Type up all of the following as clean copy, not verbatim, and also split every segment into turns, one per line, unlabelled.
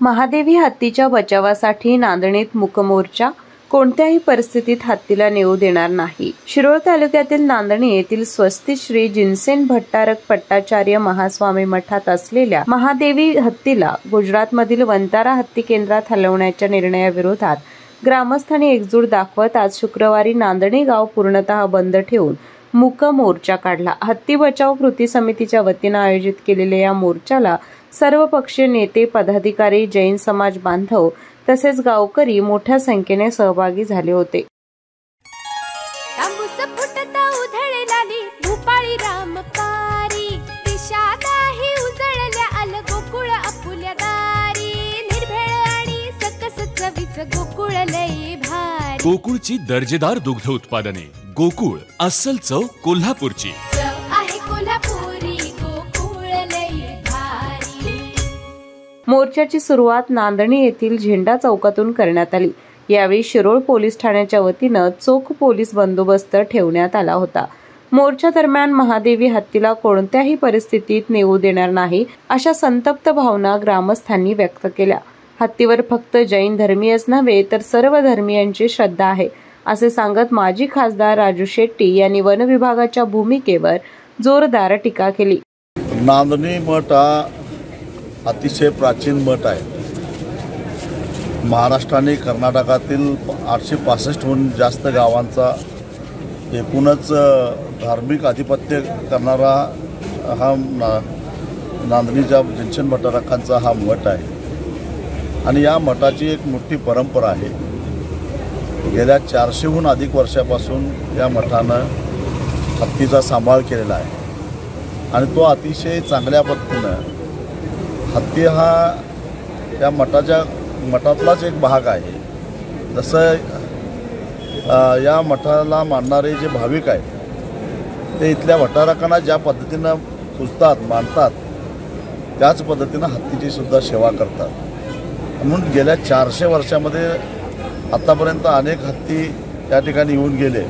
महादेवी हत्तीच्या बचावासाठी नांदणीत मूकमोर्चा कोणत्याही परिस्थितीत हत्तीला नेऊ देणार नाही. शिरोळ तालुक्यातील नांदणी येथील स्वस्ती श्री जिनसेन भट्टारक पट्टाचार्य महास्वामी मठात असलेल्या महादेवी हत्तीला गुजरातमधील वंतारा हत्ती केंद्रात हलवण्याच्या निर्णयाविरोधात ग्रामस्थांनी एकजूट दाखवत आज शुक्रवारी नांदणी गाव पूर्णतः बंद ठेवून मूक मोर्चा काढला. हत्ती बचाव कृती समितीच्या वतीनं आयोजित केलेल्या या मोर्चाला सर्वपक्षीय नेते, पदाधिकारी, जैन समाज बांधव तसेच गावकरी मोठ्या संख्येने सहभागी झाले होते.
गोकुळची दर्जेदार दुग्ध उत्पादने. गोकुळ, अस्सल चव कोल्हापूरची.
मोर्चाची सुरुवात नांदणी येथील झेंडा चौकातून करण्यात आली. यावेळी शिरोळ पोलीस ठाण्याच्या वतीनं चोख पोलीस बंदोबस्त ठेवण्यात आला होता. मोर्चा दरम्यान महादेवी हत्तीला कोणत्याही परिस्थितीत नेऊ देणार नाही अशा संतप्त भावना ग्रामस्थांनी व्यक्त केल्या. हत्तीवर फक्त जैन धर्मीयच नव्हे तर सर्व धर्मियांची श्रद्धा आहे असे सांगत माजी खासदार राजू शेट्टी यांनी वन विभागाच्या भूमिकेवर जोरदार टीका केली.
नांदणी मठ हा अतिशय प्राचीन मठ आहे. महाराष्ट्र आणि कर्नाटकातील 865हून जास्त गावांचा एकूणच धार्मिक आधिपत्य करणारा हा नांदणीच्या जिनसेन भट्टारकांचा हा मठ आहे. आणि या मठाची एक मोठी परंपरा आहे. गेल्या 400हून अधिक वर्षापासून या मठानं हत्तीचा सांभाळ केलेला आहे आणि तो अतिशय चांगल्या पद्धतीनं. हत्ती हा या मठातलाच एक भाग आहे. जसं या मठाला मानणारे जे भाविक आहेत ते इथल्या भट्टारकांना ज्या पद्धतीनं पूजतात, मानतात त्याच पद्धतीनं हत्तीची सुद्धा सेवा करतात. म्हणून गेल्या 400 वर्षामध्ये आत्तापर्यंत अनेक हत्ती त्या ठिकाणी येऊन गेले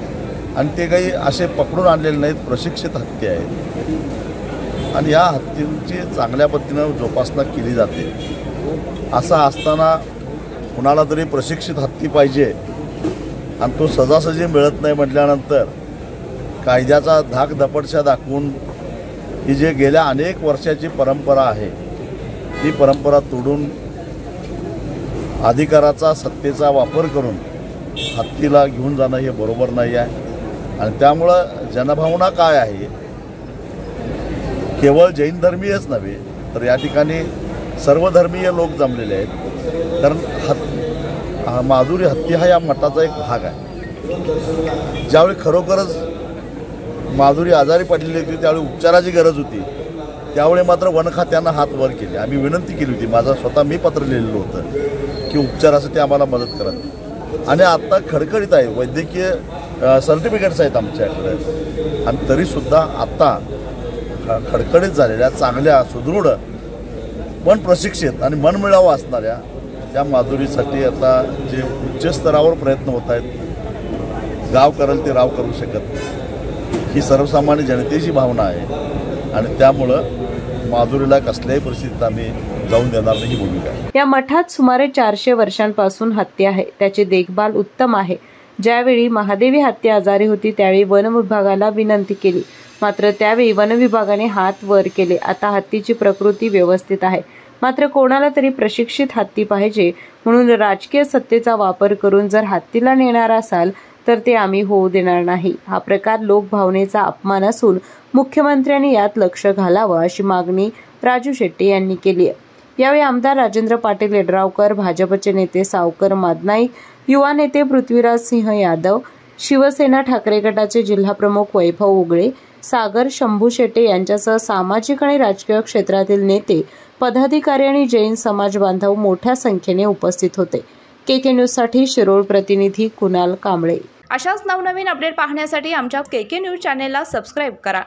आणि ते काही असे पकडून आणलेले नाहीत, प्रशिक्षित हत्ती आहेत आणि या हत्तींची चांगल्या पद्धतीनं जोपासना केली जाते. असं असताना कुणाला तरी प्रशिक्षित हत्ती पाहिजे आणि तो सहजासहजी मिळत नाही म्हटल्यानंतर कायद्याचा धाक दपटशा दाखवून ही जे गेल्या अनेक वर्षाची परंपरा आहे ती परंपरा तोडून अधिकाराचा, सत्तेचा वापर करून हत्तीला घेऊन जाणं हे बरोबर नाही आहे. आणि त्यामुळं जनभावना काय आहे, केवळ जैन धर्मीयच नव्हे तर या ठिकाणी सर्व धर्मीय लोक जमलेले आहेत. कारण माधुरी हत्ती हा या मठाचा एक भाग आहे. ज्यावेळी खरोखरच माधुरी आजारी पडलेली होती, त्यावेळी उपचाराची गरज होती, त्यावेळी मात्र वन खात्यानं हात वर केले. आम्ही विनंती केली होती, माझा स्वतः मी पत्र लिहिलेलं होतं की उपचारासाठी आम्हाला मदत करत. आणि आत्ता खडखडीत आहे, वैद्यकीय सर्टिफिकेट्स आहेत आमच्याकडे आणि तरीसुद्धा आत्ता खडखडीत झालेल्या, चांगल्या, सुदृढ, पण प्रशिक्षित आणि मनमिळावं असणाऱ्या त्या माधुरीसाठी आता जे उच्च स्तरावर प्रयत्न होत आहेत. गाव करेल ते राव करू शकत ही सर्वसामान्य जनतेची भावना आहे आणि त्यामुळं माधुरीला कसल्याही परिस्थितीत आम्ही जाऊन देणार नाही ही भूमिका आहे.
या मठात सुमारे 400 वर्षांपासून हत्ती आहे. त्याची देखभाल उत्तम आहे. ज्यावेळी महादेवी हत्ती आजारी होती त्यावेळी वन विभागाला विनंती केली, मात्र त्यावेळी वन विभागाने हात वर केले. आता हत्तीची प्रकृती व्यवस्थित आहे, मात्र कोणाला तरी प्रशिक्षित हत्ती पाहिजे म्हणून राजकीय सत्तेचा वापर करून जर हत्तीला नेणार असाल तर ते आम्ही होऊ देणार नाही. हा प्रकार लोकभावनेचा अपमान असून मुख्यमंत्र्यांनी यात लक्ष घालावं अशी मागणी राजू शेट्टी यांनी केली आहे. यावेळी आमदार राजेंद्र पाटील यड्रावकर, भाजपचे नेते सावकर मादनाईक, युवा नेते पृथ्वीराज सिंह यादव, शिवसेना ठाकरे गटाचे जिल्हाप्रमुख वैभव उगळे, सागर शंभू शेट्टे यांच्यासह सामाजिक आणि राजकीय क्षेत्रातील नेते, पदाधिकारी आणि जैन समाज बांधव मोठ्या संख्येने उपस्थित होते. केके न्यूजसाठी शिरोळ प्रतिनिधी कुणाल कांबळे.
अशाच नवनवीन अपडेट पाहण्यासाठी आमच्या केके न्यूज चॅनेलला सबस्क्राईब करा.